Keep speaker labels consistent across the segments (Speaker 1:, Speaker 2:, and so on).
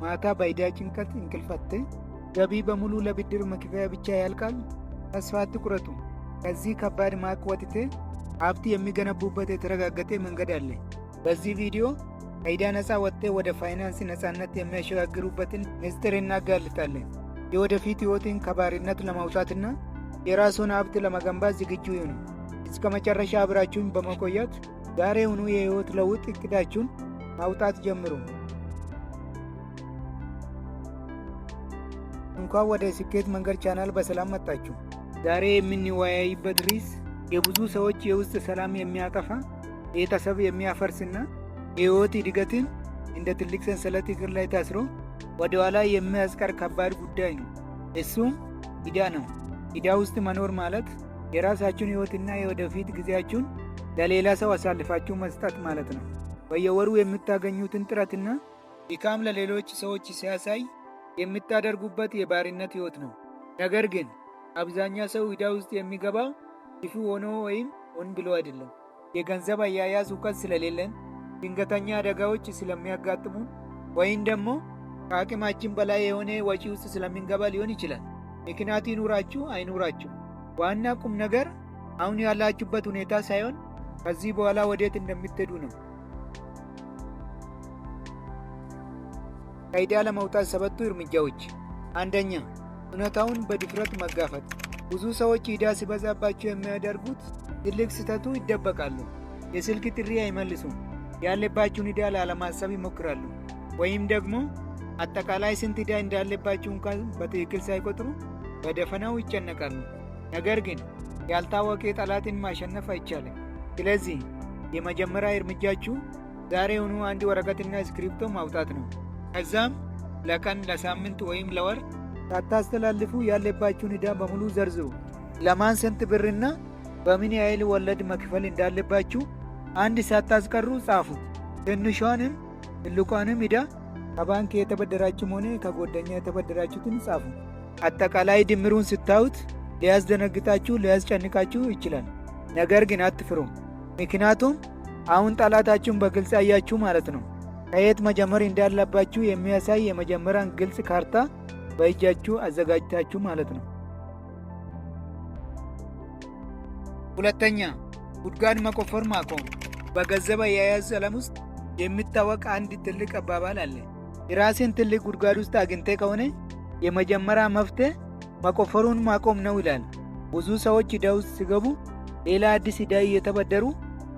Speaker 1: ማታ በዕዳ ጭንቀት እንቅልፍ አጥተህ ገቢ በሙሉ ለብድር መክፈያ ብቻ ያልቃል? ተስፋ አትቁረጡ። ከዚህ ከባድ ማቅ ወጥተህ ሀብት የሚገነቡበት የተረጋገጠ መንገድ አለ። በዚህ ቪዲዮ ከዕዳ ነፃ ወጥተህ ወደ ፋይናንስ ነፃነት የሚያሸጋግሩበትን ምስጢር እናጋልጣለን። የወደፊት ሕይወትን ከባርነት ለማውጣትና የራስዎን ሀብት ለመገንባት ዝግጁ ይሁኑ። እስከ መጨረሻ አብራችሁን በመቆየት ዛሬውኑ የሕይወት ለውጥ እቅዳችሁን ማውጣት ጀምሩ። እንኳን ወደ ስኬት መንገድ ቻናል በሰላም መጣችሁ። ዛሬ የምንወያይበት ርዕስ የብዙ ሰዎች የውስጥ ሰላም የሚያጠፋ፣ ቤተሰብ የሚያፈርስና የሕይወት እድገትን እንደ ትልቅ ሰንሰለት እግር ላይ ታስሮ ወደ ኋላ የሚያስቀር ከባድ ጉዳይ ነው። እሱም ዕዳ ነው። ዕዳ ውስጥ መኖር ማለት የራሳችሁን ሕይወትና የወደፊት ጊዜያችሁን ለሌላ ሰው አሳልፋችሁ መስጠት ማለት ነው። በየወሩ የምታገኙትን ጥረትና ድካም ለሌሎች ሰዎች ሲያሳይ የምታደርጉበት የባርነት ሕይወት ነው። ነገር ግን አብዛኛው ሰው ዕዳ ውስጥ የሚገባው ክፉ ሆኖ ወይም ሆን ብሎ አይደለም። የገንዘብ አያያዝ እውቀት ስለሌለን፣ ድንገተኛ አደጋዎች ስለሚያጋጥሙ ወይም ደግሞ ከአቅማችን በላይ የሆነ ወጪ ውስጥ ስለምንገባ ሊሆን ይችላል። ምክንያት ይኑራችሁ አይኑራችሁ፣ ዋና ቁም ነገር አሁን ያላችሁበት ሁኔታ ሳይሆን ከዚህ በኋላ ወዴት እንደምትሄዱ ነው። ከዕዳ ለመውጣት 7 እርምጃዎች። አንደኛ፣ እውነታውን በድፍረት መጋፈጥ። ብዙ ሰዎች ዕዳ ሲበዛባቸው የሚያደርጉት ትልቅ ስህተቱ ይደበቃሉ። የስልክ ጥሪ አይመልሱም። ያለባችሁን ዕዳ ላለማሰብ ይሞክራሉ። ወይም ደግሞ አጠቃላይ ስንት ዕዳ እንዳለባችሁ እንኳን በትክክል ሳይቆጥሩ በደፈናው ይጨነቃሉ። ነገር ግን ያልታወቀ ጠላትን ማሸነፍ አይቻልም። ስለዚህ የመጀመሪያ እርምጃችሁ ዛሬውኑ አንድ ወረቀትና እስክሪፕቶ ማውጣት ነው። ከዛም ለቀን፣ ለሳምንት ወይም ለወር ሳታስተላልፉ ያለባችሁን ዕዳ በሙሉ ዘርዝሩ። ለማን ስንት ብርና በምን ያህል ወለድ መክፈል እንዳለባችሁ አንድ ሳታስቀሩ ጻፉት። ትንሿንም ትልቋንም ዕዳ ከባንክ የተበደራችሁም ሆነ ከጓደኛ የተበደራችሁትን ጻፉ። አጠቃላይ ድምሩን ስታዩት ሊያስደነግጣችሁ ሊያስጨንቃችሁ ይችላል። ነገር ግን አትፍሩ፣ ምክንያቱም አሁን ጠላታችሁን በግልጽ አያችሁ ማለት ነው። ከየት መጀመር እንዳለባችሁ የሚያሳይ የመጀመሪያን ግልጽ ካርታ በእጃችሁ አዘጋጅታችሁ ማለት ነው። ሁለተኛ፣ ጉድጓድ መቆፈር ማቆም። በገንዘብ አያያዝ ዓለም ውስጥ የሚታወቅ አንድ ትልቅ አባባል አለ። የራስን ትልቅ ጉድጓድ ውስጥ አግኝቴ ከሆነ የመጀመሪያ መፍትሄ መቆፈሩን ማቆም ነው ይላል። ብዙ ሰዎች ዕዳ ውስጥ ሲገቡ ሌላ አዲስ ዕዳ እየተበደሩ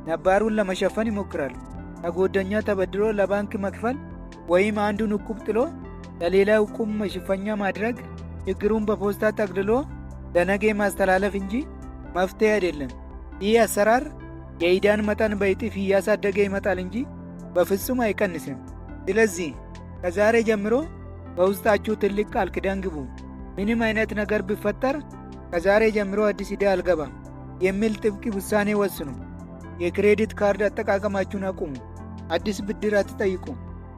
Speaker 1: ነባሩን ለመሸፈን ይሞክራሉ። ከጓደኛ ተበድሮ ለባንክ መክፈል ወይም አንዱን ዕቁብ ጥሎ ለሌላ ዕቁብ መሸፈኛ ማድረግ ችግሩን በፖስታ ጠቅልሎ ለነገ ማስተላለፍ እንጂ መፍትሄ አይደለም። ይህ አሰራር የዕዳን መጠን በእጥፍ እያሳደገ ይመጣል እንጂ በፍጹም አይቀንስም። ስለዚህ ከዛሬ ጀምሮ በውስጣችሁ ትልቅ ቃል ኪዳን ግቡ። ምንም አይነት ነገር ቢፈጠር ከዛሬ ጀምሮ አዲስ ዕዳ አልገባም የሚል ጥብቅ ውሳኔ ወስኑ። የክሬዲት ካርድ አጠቃቀማችሁን አቁሙ። አዲስ ብድር አትጠይቁ።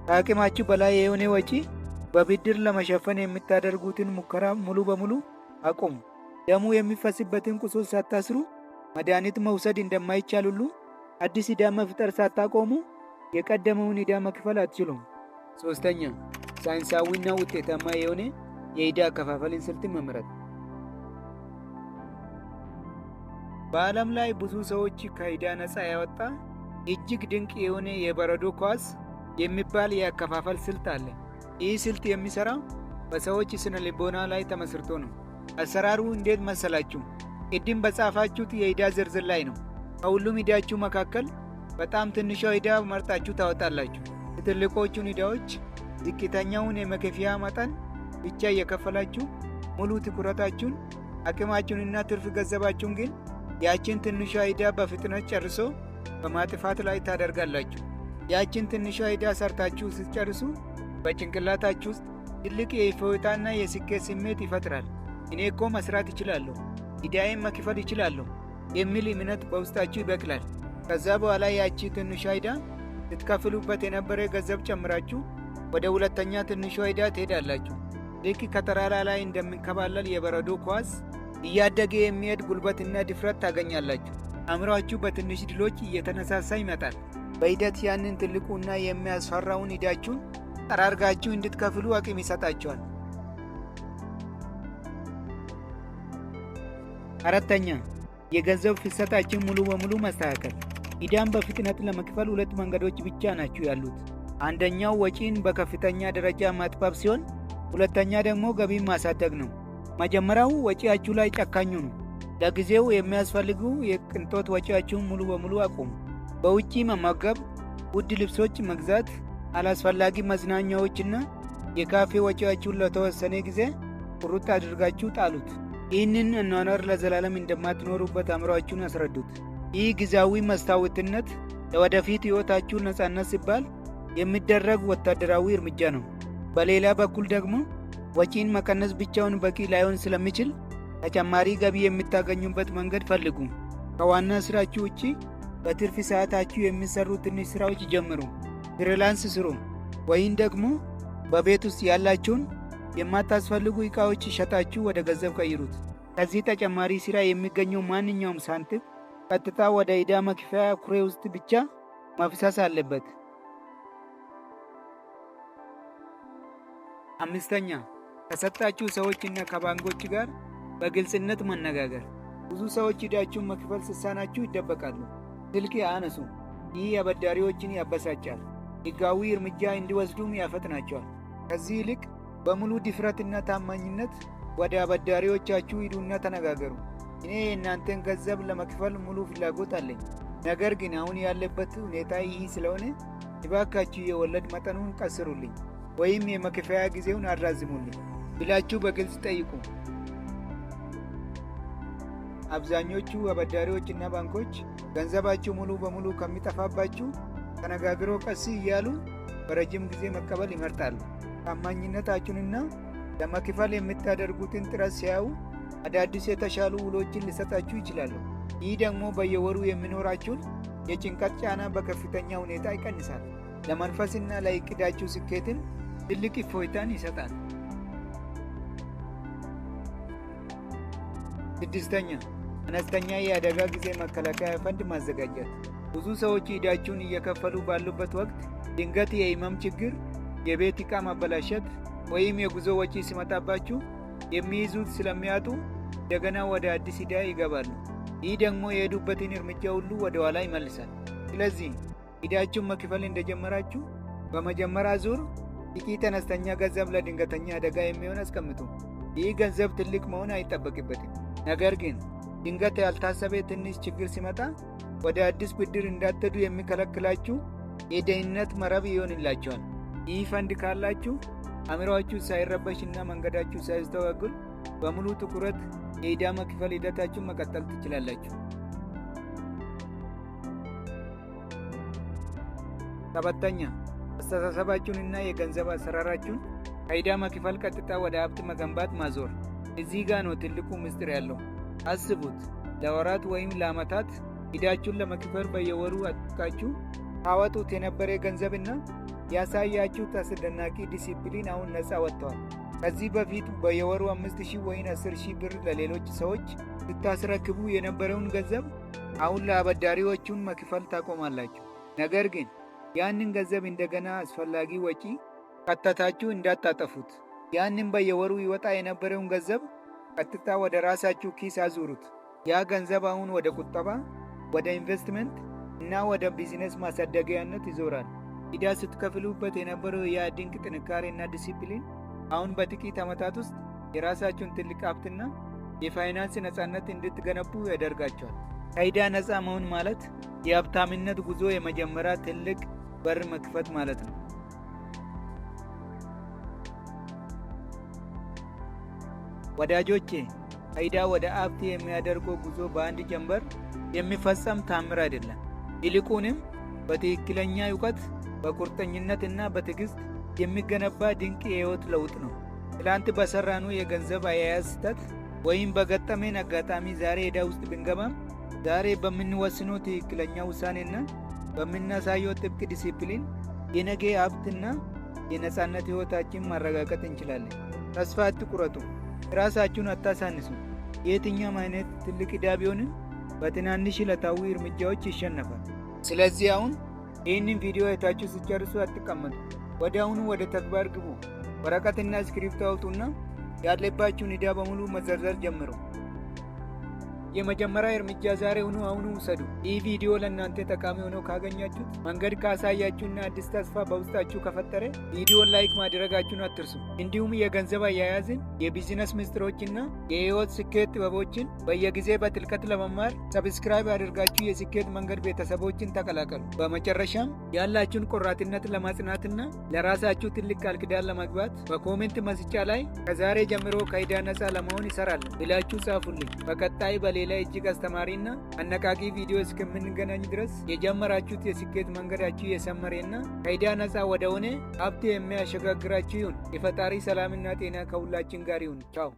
Speaker 1: ከአቅማችሁ በላይ የሆነ ወጪ በብድር ለመሸፈን የምታደርጉትን ሙከራ ሙሉ በሙሉ አቁሙ። ደሙ የሚፈስበትን ቁስል ሳታስሩ መድኃኒት መውሰድ እንደማይቻል ሁሉ አዲስ ዕዳ መፍጠር ሳታቆሙ የቀደመውን ዕዳ መክፈል አትችሉም። ሶስተኛ፣ ሳይንሳዊና ውጤታማ የሆነ የዕዳ አከፋፈልን ስልት መምረጥ። በዓለም ላይ ብዙ ሰዎች ከዕዳ ነፃ ያወጣ እጅግ ድንቅ የሆነ የበረዶ ኳስ የሚባል የአከፋፈል ስልት አለ። ይህ ስልት የሚሰራው በሰዎች ስነ ልቦና ላይ ተመስርቶ ነው። አሰራሩ እንዴት መሰላችሁ? ቅድም በጻፋችሁት የዕዳ ዝርዝር ላይ ነው። ከሁሉም ዕዳችሁ መካከል በጣም ትንሿ ዕዳ መርጣችሁ ታወጣላችሁ። ትልቆቹን ዕዳዎች ዝቅተኛውን የመክፈያ መጠን ብቻ እየከፈላችሁ ሙሉ ትኩረታችሁን፣ አቅማችሁንና ትርፍ ገንዘባችሁን ግን ያችን ትንሿ ዕዳ በፍጥነት ጨርሶ በማጥፋት ላይ ታደርጋላችሁ። ያችን ትንሿ ዕዳ ሰርታችሁ ስትጨርሱ በጭንቅላታችሁ ውስጥ ትልቅ የእፎይታና የስኬት ስሜት ይፈጥራል። እኔ እኮ መስራት እችላለሁ፣ ዕዳዬን መክፈል እችላለሁ የሚል እምነት በውስጣችሁ ይበቅላል። ከዛ በኋላ ያቺ ትንሿ ዕዳ ስትከፍሉበት የነበረ ገንዘብ ጨምራችሁ ወደ ሁለተኛ ትንሿ ዕዳ ትሄዳላችሁ። ልክ ከተራራ ላይ እንደሚንከባለል የበረዶ ኳስ እያደገ የሚሄድ ጉልበትና ድፍረት ታገኛላችሁ። አእምሯችሁ በትንሽ ድሎች እየተነሳሳ ይመጣል። በሂደት ያንን ትልቁና የሚያስፈራውን ዕዳችሁን ጠራርጋችሁ እንድትከፍሉ አቅም ይሰጣችኋል። አራተኛ የገንዘብ ፍሰታችን ሙሉ በሙሉ መስተካከል። ዕዳን በፍጥነት ለመክፈል ሁለት መንገዶች ብቻ ናቸው ያሉት። አንደኛው ወጪን በከፍተኛ ደረጃ ማጥበብ ሲሆን፣ ሁለተኛ ደግሞ ገቢን ማሳደግ ነው። መጀመሪያው ወጪያችሁ ላይ ጨካኙ ነው። ለጊዜው የሚያስፈልጉ የቅንጦት ወጪያችሁን ሙሉ በሙሉ አቁሙ። በውጪ መመገብ፣ ውድ ልብሶች መግዛት፣ አላስፈላጊ መዝናኛዎችና የካፌ ወጪያችሁን ለተወሰነ ጊዜ ቁርጥ አድርጋችሁ ጣሉት። ይህንን አኗኗር ለዘላለም እንደማትኖሩበት አእምሯችሁን አስረዱት። ይህ ጊዜያዊ መስታወትነት ለወደፊት ሕይወታችሁ ነጻነት ሲባል የሚደረግ ወታደራዊ እርምጃ ነው። በሌላ በኩል ደግሞ ወጪን መቀነስ ብቻውን በቂ ላይሆን ስለሚችል ተጨማሪ ገቢ የምታገኙበት መንገድ ፈልጉ። ከዋና ስራችሁ ውጪ በትርፍ ሰዓታችሁ የሚሰሩ ትንሽ ስራዎች ጀምሩ። ፍሪላንስ ስሩ፣ ወይም ደግሞ በቤት ውስጥ ያላችሁን የማታስፈልጉ ዕቃዎች ሸጣችሁ ወደ ገንዘብ ቀይሩት። ከዚህ ተጨማሪ ስራ የሚገኘው ማንኛውም ሳንቲም ቀጥታ ወደ ዕዳ መክፈያ ኩሬ ውስጥ ብቻ መፍሰስ አለበት። አምስተኛ ከሰጣችሁ ሰዎችና ከባንኮች ጋር በግልጽነት መነጋገር። ብዙ ሰዎች ዕዳችሁን መክፈል ሲሳናችሁ ይደበቃሉ፣ ስልክ አያነሱም። ይህ አበዳሪዎችን ያበሳጫል፣ ሕጋዊ እርምጃ እንዲወስዱም ያፈጥናቸዋል። ከዚህ ይልቅ በሙሉ ድፍረትና ታማኝነት ወደ አበዳሪዎቻችሁ ሂዱና ተነጋገሩ። እኔ የእናንተን ገንዘብ ለመክፈል ሙሉ ፍላጎት አለኝ፣ ነገር ግን አሁን ያለበት ሁኔታ ይህ ስለሆነ እባካችሁ የወለድ መጠኑን ቀስሩልኝ ወይም የመክፈያ ጊዜውን አራዝሙልኝ ብላችሁ በግልጽ ጠይቁ። አብዛኞቹ አበዳሪዎችና ባንኮች ገንዘባችሁ ሙሉ በሙሉ ከሚጠፋባችሁ ተነጋግሮ ቀስ እያሉ በረጅም ጊዜ መቀበል ይመርጣሉ። ታማኝነታችሁንና ለመክፈል የምታደርጉትን ጥረት ሲያዩ አዳዲስ የተሻሉ ውሎችን ሊሰጣችሁ ይችላሉ። ይህ ደግሞ በየወሩ የሚኖራችሁን የጭንቀት ጫና በከፍተኛ ሁኔታ ይቀንሳል። ለመንፈስና ለእቅዳችሁ ስኬትን ትልቅ እፎይታን ይሰጣል። ስድስተኛ አነስተኛ የአደጋ ጊዜ መከላከያ ፈንድ ማዘጋጀት። ብዙ ሰዎች ዕዳቸውን እየከፈሉ ባሉበት ወቅት ድንገት የህመም ችግር፣ የቤት ዕቃ ማበላሸት ወይም የጉዞ ወጪ ሲመጣባችሁ የሚይዙት ስለሚያጡ እንደገና ወደ አዲስ ዕዳ ይገባሉ። ይህ ደግሞ የሄዱበትን እርምጃ ሁሉ ወደ ኋላ ይመልሳል። ስለዚህ ዕዳችሁን መክፈል እንደጀመራችሁ በመጀመሪያ ዙር ጥቂት አነስተኛ ገንዘብ ለድንገተኛ አደጋ የሚሆን አስቀምጡ። ይህ ገንዘብ ትልቅ መሆን አይጠበቅበትም፣ ነገር ግን ድንገት ያልታሰበ ትንሽ ችግር ሲመጣ ወደ አዲስ ብድር እንዳትሄዱ የሚከለክላችሁ የደህንነት መረብ ይሆንላችኋል። ይህ ፈንድ ካላችሁ አእምሮአችሁ ሳይረበሽና መንገዳችሁ ሳይስተጓጎል በሙሉ ትኩረት የዕዳ መክፈል ሂደታችሁን መቀጠል ትችላላችሁ። ሰባተኛ አስተሳሰባችሁንና የገንዘብ አሰራራችሁን ከዕዳ መክፈል ቀጥታ ወደ ሀብት መገንባት ማዞር። እዚህ ጋር ነው ትልቁ ምስጢር ያለው። አስቡት፣ ለወራት ወይም ለዓመታት ዕዳችሁን ለመክፈል በየወሩ አጥብቃችሁ ታወጡት የነበረ ገንዘብና ያሳያችሁት አስደናቂ ዲሲፕሊን አሁን ነፃ ወጥተዋል። ከዚህ በፊት በየወሩ 5,000 ወይም 10,000 ብር ለሌሎች ሰዎች ስታስረክቡ የነበረውን ገንዘብ አሁን ለአበዳሪዎቹን መክፈል ታቆማላችሁ። ነገር ግን ያንን ገንዘብ እንደገና አስፈላጊ ወጪ ከተታችሁ እንዳታጠፉት። ያንን በየወሩ ይወጣ የነበረውን ገንዘብ ቀጥታ ወደ ራሳችሁ ኪስ አዙሩት። ያ ገንዘብ አሁን ወደ ቁጠባ፣ ወደ ኢንቨስትመንት እና ወደ ቢዝነስ ማሳደጊያነት ይዞራል። ዕዳ ስትከፍሉበት የነበረው ያ ድንቅ ጥንካሬና ዲሲፕሊን አሁን በጥቂት ዓመታት ውስጥ የራሳችሁን ትልቅ ሀብትና የፋይናንስ ነፃነት እንድትገነቡ ያደርጋቸዋል። ከዕዳ ነፃ መሆን ማለት የሀብታምነት ጉዞ የመጀመሪያ ትልቅ በር መክፈት ማለት ነው። ወዳጆቼ፣ ከዕዳ ወደ ሀብት የሚያደርገው ጉዞ በአንድ ጀንበር የሚፈጸም ታምር አይደለም። ይልቁንም በትክክለኛ እውቀት፣ በቁርጠኝነትና በትዕግስት የሚገነባ ድንቅ የሕይወት ለውጥ ነው። ትላንት በሠራኑ የገንዘብ አያያዝ ስህተት ወይም በገጠመን አጋጣሚ ዛሬ ዕዳ ውስጥ ብንገባም ዛሬ በምንወስነው ትክክለኛ ውሳኔና በምናሳየው ጥብቅ ዲሲፕሊን የነገ ሀብትና የነፃነት ሕይወታችን ማረጋገጥ እንችላለን። ተስፋ አትቁረጡ፣ ራሳችሁን አታሳንሱ። የትኛውም አይነት ትልቅ ዕዳ ቢሆንም በትናንሽ ዕለታዊ እርምጃዎች ይሸነፋል። ስለዚህ አሁን ይህንን ቪዲዮ አይታችሁ ሲጨርሱ አትቀመጡ። ወዲያውኑ ወደ ተግባር ግቡ። ወረቀትና እስክሪፕቶ አውጡና ያለባችሁን ዕዳ በሙሉ መዘርዘር ጀምሩ። የመጀመሪያ እርምጃ ዛሬውኑ አሁኑ ውሰዱ። ይህ ቪዲዮ ለእናንተ ጠቃሚ ሆኖ ካገኛችሁት፣ መንገድ ካሳያችሁና አዲስ ተስፋ በውስጣችሁ ከፈጠረ ቪዲዮን ላይክ ማድረጋችሁን አትርሱ። እንዲሁም የገንዘብ አያያዝን፣ የቢዝነስ ምስጢሮችና የህይወት ስኬት ጥበቦችን በየጊዜ በጥልቀት ለመማር ሰብስክራይብ አድርጋችሁ የስኬት መንገድ ቤተሰቦችን ተቀላቀሉ። በመጨረሻም ያላችሁን ቆራጥነት ለማጽናትና ለራሳችሁ ትልቅ ቃል ኪዳን ለመግባት በኮሜንት መስጫ ላይ ከዛሬ ጀምሮ ከዕዳ ነፃ ለመሆን ይሰራል ብላችሁ ጻፉልኝ። በቀጣይ በሌላ እጅግ አስተማሪና አነቃቂ ቪዲዮ እስከምንገናኝ ድረስ የጀመራችሁት የስኬት መንገዳችሁ የሰመረና ከዕዳ ነፃ ወደሆነ ሀብት የሚያሸጋግራችሁ ይሁን። የፈጣሪ ሰላምና ጤና ከሁላችን ጋር ይሁን። ቻው።